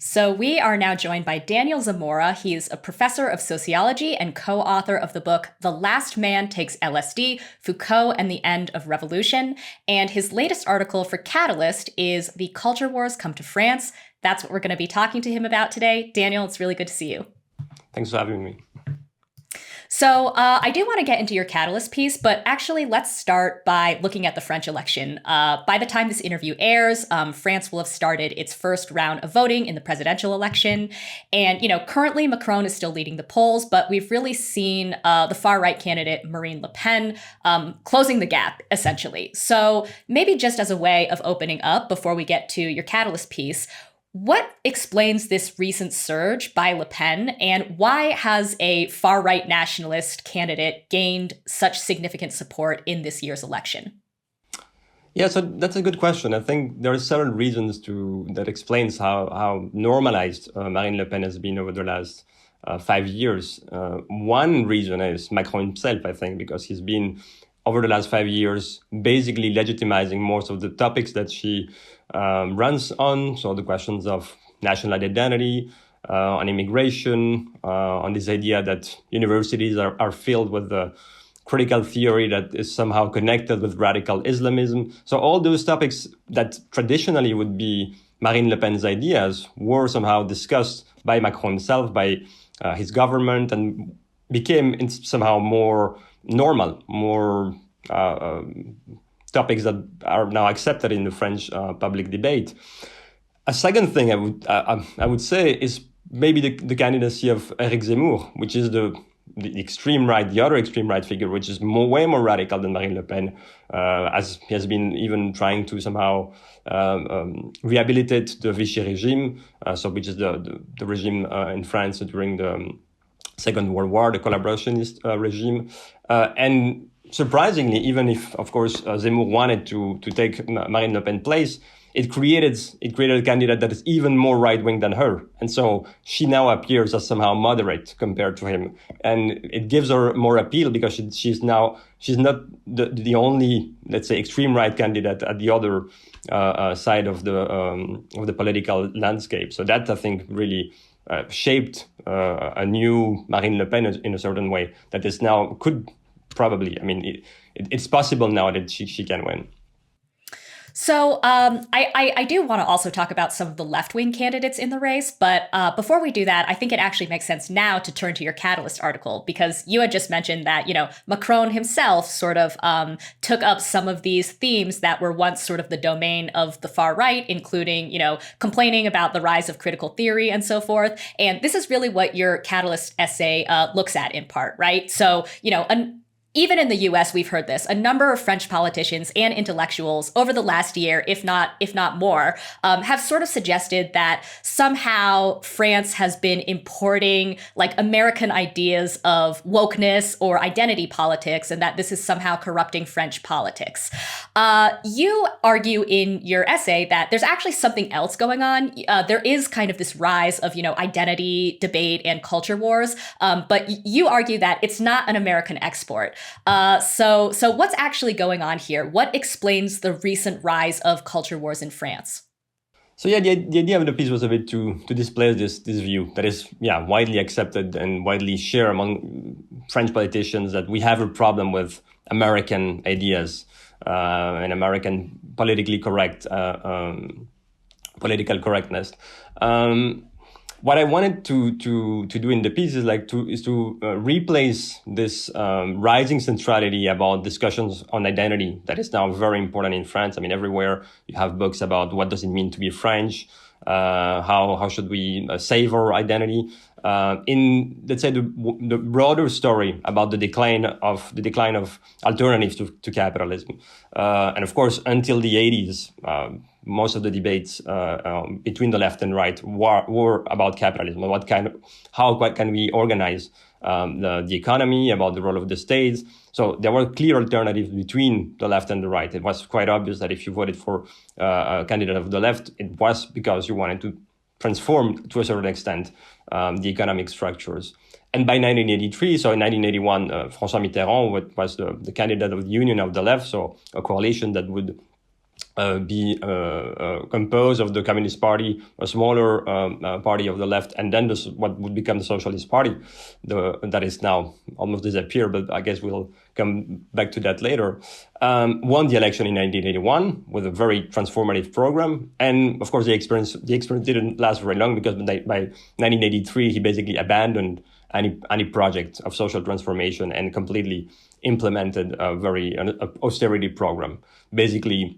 So we are now joined by Daniel Zamora. He's a professor of sociology and co-author of the book The Last Man Takes LSD, Foucault and the End of Revolution. And his latest article for Catalyst is The Culture Wars Come to France. That's what we're going to be talking to him about today. Daniel, it's really good to see you. Thanks for having me. So I do want to get into your Catalyst piece, but actually let's start by looking at the French election. By the time this interview airs, France will have started its first round of voting in the presidential election. And, currently Macron is still leading the polls, but we've really seen the far-right candidate Marine Le Pen closing the gap, essentially. So maybe just as a way of opening up before we get to your Catalyst piece, what explains this recent surge by Le Pen, and why has a far-right nationalist candidate gained such significant support in this year's election? Yeah, so that's a good question. I think there are several reasons that explains how normalized Marine Le Pen has been over the last 5 years. One reason is Macron himself, I think, because he's been, over the last 5 years, basically legitimizing most of the topics that she runs on. So the questions of national identity, on immigration, on this idea that universities are filled with the critical theory that is somehow connected with radical Islamism. So all those topics that traditionally would be Marine Le Pen's ideas were somehow discussed by Macron himself, by his government, and became somehow more normal, more topics that are now accepted in the French public debate. A second thing I would say is maybe the candidacy of Éric Zemmour, which is the extreme right, the other extreme right figure, which is way more radical than Marine Le Pen, as he has been even trying to somehow rehabilitate the Vichy regime, which is the regime in France during the Second World War, the collaborationist regime, and surprisingly, even if, of course, Zemmour wanted to take Marine Le Pen's place, it created a candidate that is even more right-wing than her. And so she now appears as somehow moderate compared to him. And it gives her more appeal because she's not the only, let's say, extreme right candidate at the other side of the political landscape. So that, I think, really shaped a new Marine Le Pen in a certain way that is now it's possible now that she can win. So I do want to also talk about some of the left-wing candidates in the race, but before we do that, I think it actually makes sense now to turn to your Catalyst article, because you had just mentioned that, Macron himself sort of took up some of these themes that were once sort of the domain of the far right, including, complaining about the rise of critical theory and so forth. And this is really what your Catalyst essay looks at in part, right? So, even in the US, we've heard this. A number of French politicians and intellectuals over the last year, if not more, have sort of suggested that somehow France has been importing like American ideas of wokeness or identity politics, and that this is somehow corrupting French politics. You argue in your essay that there's actually something else going on. There is kind of this rise of, identity debate and culture wars, but you argue that it's not an American export. So what's actually going on here? What explains the recent rise of culture wars in France? So yeah, the idea of the piece was a bit to display this view that is widely accepted and widely shared among French politicians, that we have a problem with American ideas and American politically correct political correctness. What I wanted to do in the piece is to replace this rising centrality about discussions on identity that is now very important in France. I mean, everywhere you have books about what does it mean to be French, how should we save our identity. In, let's say, the broader story about the decline of alternatives to capitalism, and of course until the 80s. Most of the debates between the left and right were about capitalism. How can we organize the economy, about the role of the states. So there were clear alternatives between the left and the right. It was quite obvious that if you voted for a candidate of the left, it was because you wanted to transform, to a certain extent, the economic structures. And by 1983, so in 1981, François Mitterrand was the candidate of the Union of the Left, so a coalition that would be composed of the Communist Party, a smaller party of the left, and then what would become the Socialist Party, that is now almost disappeared, but I guess we'll come back to that later, won the election in 1981 with a very transformative program. And of course, the experience didn't last very long, because by 1983, he basically abandoned any project of social transformation and completely implemented a very austerity program. Basically,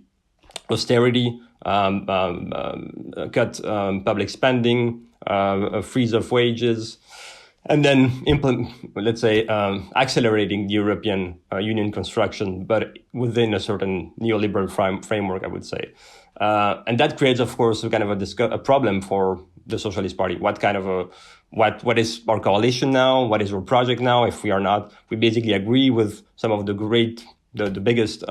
austerity, cut public spending, a freeze of wages, and then accelerating the European Union construction, but within a certain neoliberal framework, I would say. And that creates, of course, a kind of a problem for the Socialist Party. What is our coalition now? What is our project now? If we basically agree with some of the biggest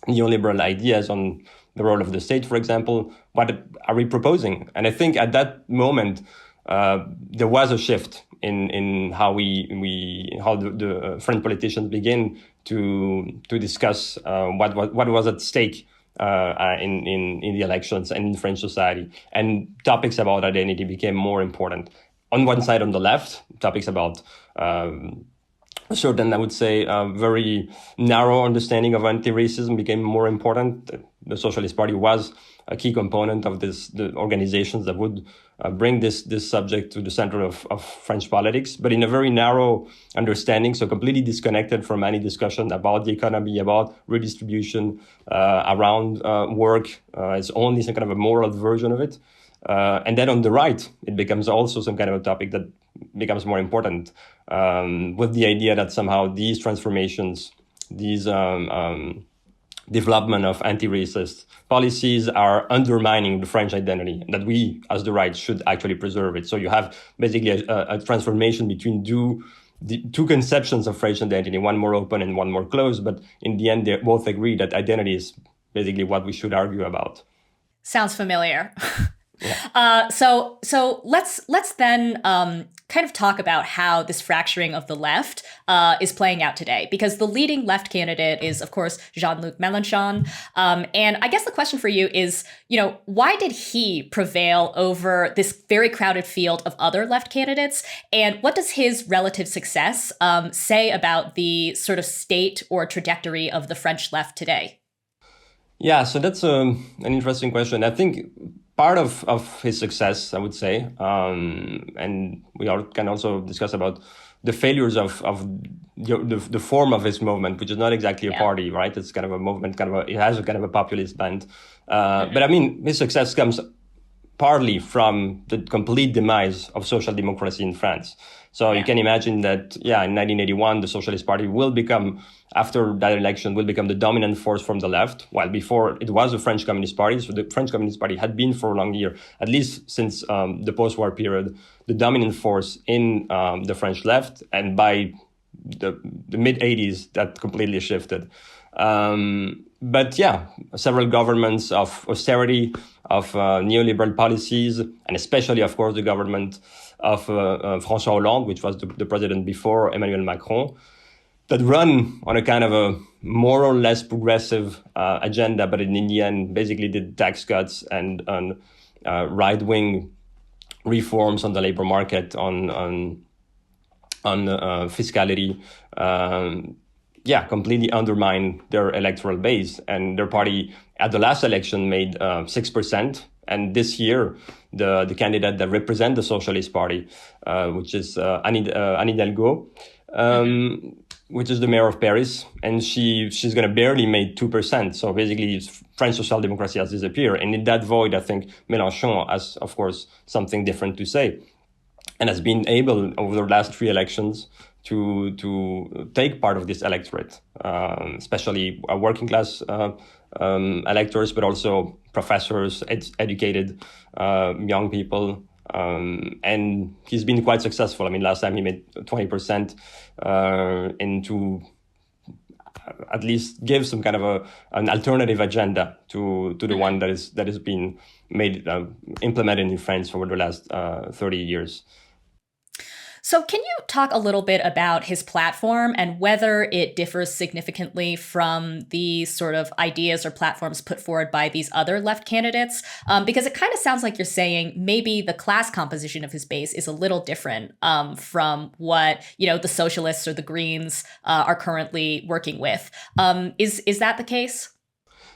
neoliberal ideas on the role of the state, for example. What are we proposing? And I think at that moment, there was a shift in how the French politicians begin to discuss what was at stake in the elections and in French society. And topics about identity became more important. On one side, on the left, topics about a certain, I would say, very narrow understanding of anti-racism became more important. The Socialist Party was a key component of the organizations that would bring this subject to the center of French politics, but in a very narrow understanding, so completely disconnected from any discussion about the economy, about redistribution, around work. It's only some kind of a moral version of it. And then on the right, it becomes also some kind of a topic that becomes more important, with the idea that somehow these transformations, these development of anti-racist policies are undermining the French identity, and that we, as the right, should actually preserve it. So you have basically a transformation between the two conceptions of French identity, one more open and one more closed, but in the end, they both agree that identity is basically what we should argue about. Sounds familiar. Yeah. So let's then kind of talk about how this fracturing of the left is playing out today, because the leading left candidate is, of course, Jean-Luc Mélenchon. And I guess the question for you is, why did he prevail over this very crowded field of other left candidates? And what does his relative success say about the sort of state or trajectory of the French left today? Yeah, so that's an interesting question. I think part of his success, I would say, and we can also discuss about the failures of the form of his movement, which is not exactly a party, right? It's kind of a movement, it has a kind of a populist bent. But I mean, his success comes partly from the complete demise of social democracy in France. So you can imagine that, in 1981, the Socialist Party after that election, will become the dominant force from the left, while before it was the French Communist Party. So the French Communist Party had been for a long year, at least since the post-war period, the dominant force in the French left. And by the mid-80s, that completely shifted. But several governments of austerity, of neoliberal policies, and especially, of course, the government of François Hollande, which was the president before Emmanuel Macron, that run on a kind of a more or less progressive agenda, but in the end, basically did tax cuts and right-wing reforms on the labor market, on fiscality. Completely undermine their electoral base. And their party at the last election made 6%. And this year, the candidate that represents the Socialist Party, which is Anne Hidalgo, which is the mayor of Paris, and she's going to barely make 2%. So basically, French social democracy has disappeared. And in that void, I think Mélenchon has, of course, something different to say, and has been able over the last 3 elections to take part of this electorate, especially working class electors, but also professors, educated young people. And he's been quite successful. I mean, last time he made 20%, and to at least give some kind of an alternative agenda to the one that has been made implemented in France over the last 30 years. So, can you talk a little bit about his platform and whether it differs significantly from the sort of ideas or platforms put forward by these other left candidates? Because it kind of sounds like you're saying maybe the class composition of his base is a little different from what the socialists or the Greens are currently working with. Is that the case?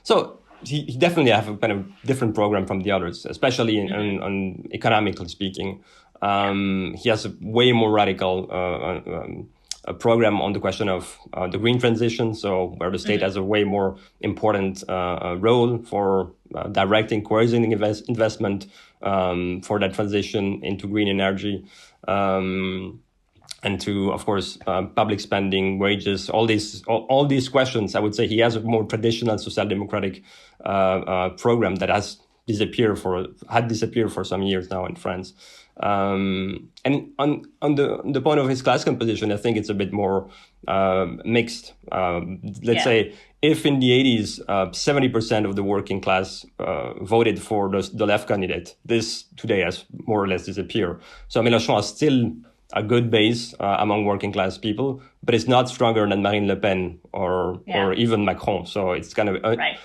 So he definitely have a kind of different program from the others, especially on economically speaking. He has a way more radical a program on the question of the green transition, so where the state has a way more important role for directing, coordinating investment for that transition into green energy. And to, of course, public spending, wages, all these questions. I would say he has a more traditional social democratic program that had disappeared for some years now in France. And on the point of his class composition, I think it's a bit more mixed. Let's say if in the 80s, 70% of the working class voted for the left candidate, this today has more or less disappeared. So Mélenchon has still a good base among working class people, but it's not stronger than Marine Le Pen or even Macron. So it's kind of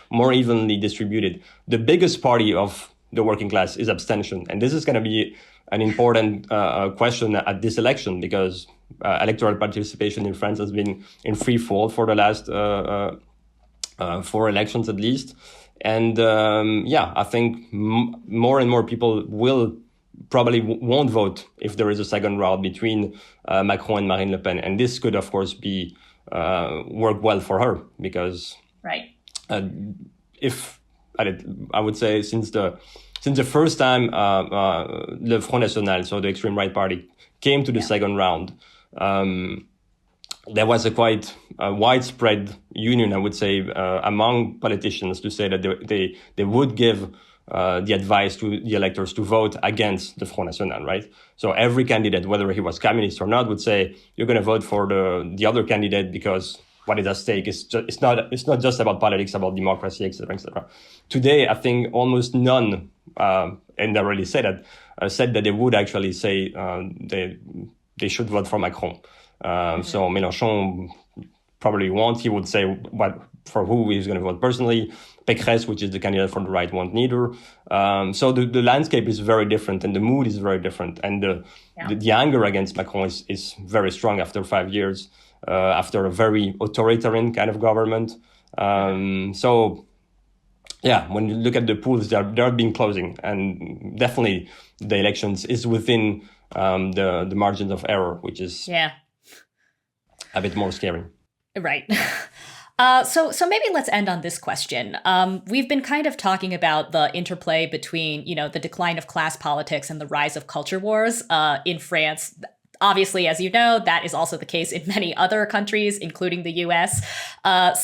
more evenly distributed. The biggest party of the working class is abstention. And this is going to be an important question at this election, because electoral participation in France has been in free fall for the last 4 elections at least. And I think more and more people probably won't vote if there is a second round between Macron and Marine Le Pen. And this could, of course, be work well for her, because if I would say since the first time Le Front National, so the extreme right party, came to the second round, there was a quite widespread union, I would say, among politicians to say that they would give the advice to the electors to vote against the Front National, right? So every candidate, whether he was communist or not, would say, you're going to vote for the other candidate because what is at stake is it's not just about politics, about democracy, etc., etc. Today, I think almost none, and they already said that they would actually say they should vote for Macron. So Mélenchon probably won't. He would say for who he's going to vote personally. Pécresse, which is the candidate for the right, won't neither. So the landscape is very different, and the mood is very different, and the anger against Macron is very strong after 5 years, after a very authoritarian kind of government. So when you look at the polls, they're been closing, and definitely the elections is within the margins of error, which is a bit more scary. Right. So maybe let's end on this question. We've been kind of talking about the interplay between, the decline of class politics and the rise of culture wars in France. Obviously, as you know, that is also the case in many other countries, including the US.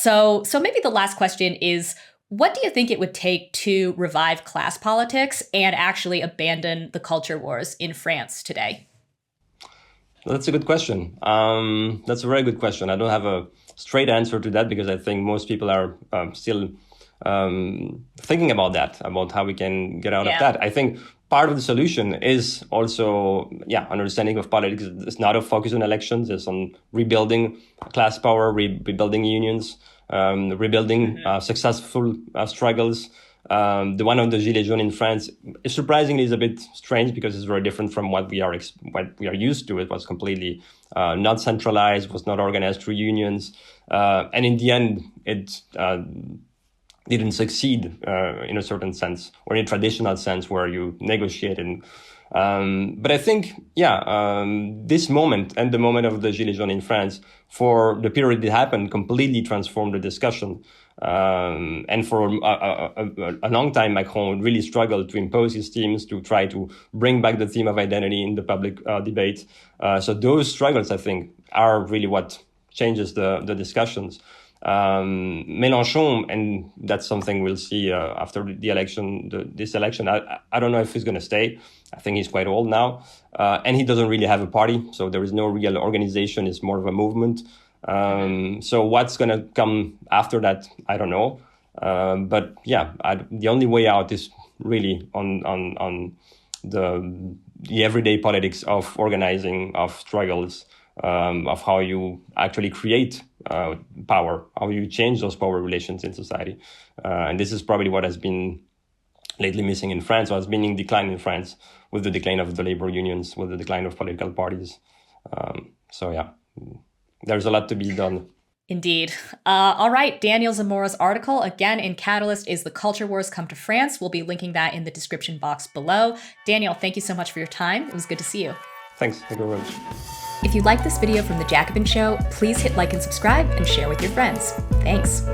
So maybe the last question is, what do you think it would take to revive class politics and actually abandon the culture wars in France today? Well, that's a good question. That's a very good question. I don't have a straight answer to that, because I think most people are still thinking about how we can get out of that. I think part of the solution is also, understanding of politics. It's not a focus on elections. It's on rebuilding class power, rebuilding unions, rebuilding successful struggles. The one of the Gilets jaunes in France is surprisingly a bit strange, because it's very different from what we are used to. It was completely not centralized, was not organized through unions, and in the end, it didn't succeed in a certain sense, or in a traditional sense where you negotiated. But I think, this moment and the moment of the Gilets jaunes in France, for the period it happened, completely transformed the discussion. And for a long time, Macron really struggled to impose his themes, to try to bring back the theme of identity in the public debate. So those struggles, I think, are really what changes the discussions. Mélenchon, and that's something we'll see after the election, this election. I don't know if he's going to stay. I think he's quite old now. And he doesn't really have a party, so there is no real organization. It's more of a movement. So what's going to come after that, I don't know. But the only way out is really on the everyday politics of organizing, of struggles, of how you actually create power, how you change those power relations in society. And this is probably what has been lately missing in France, or has been in decline in France with the decline of the labor unions, with the decline of political parties. So yeah, there's a lot to be done. Indeed. All right, Daniel Zamora's article, again in Catalyst, is The Culture Wars Come to France. We'll be linking that in the description box below. Daniel, thank you so much for your time. It was good to see you. Thanks. Thank you very much. If you like this video from The Jacobin Show, please hit like and subscribe and share with your friends. Thanks.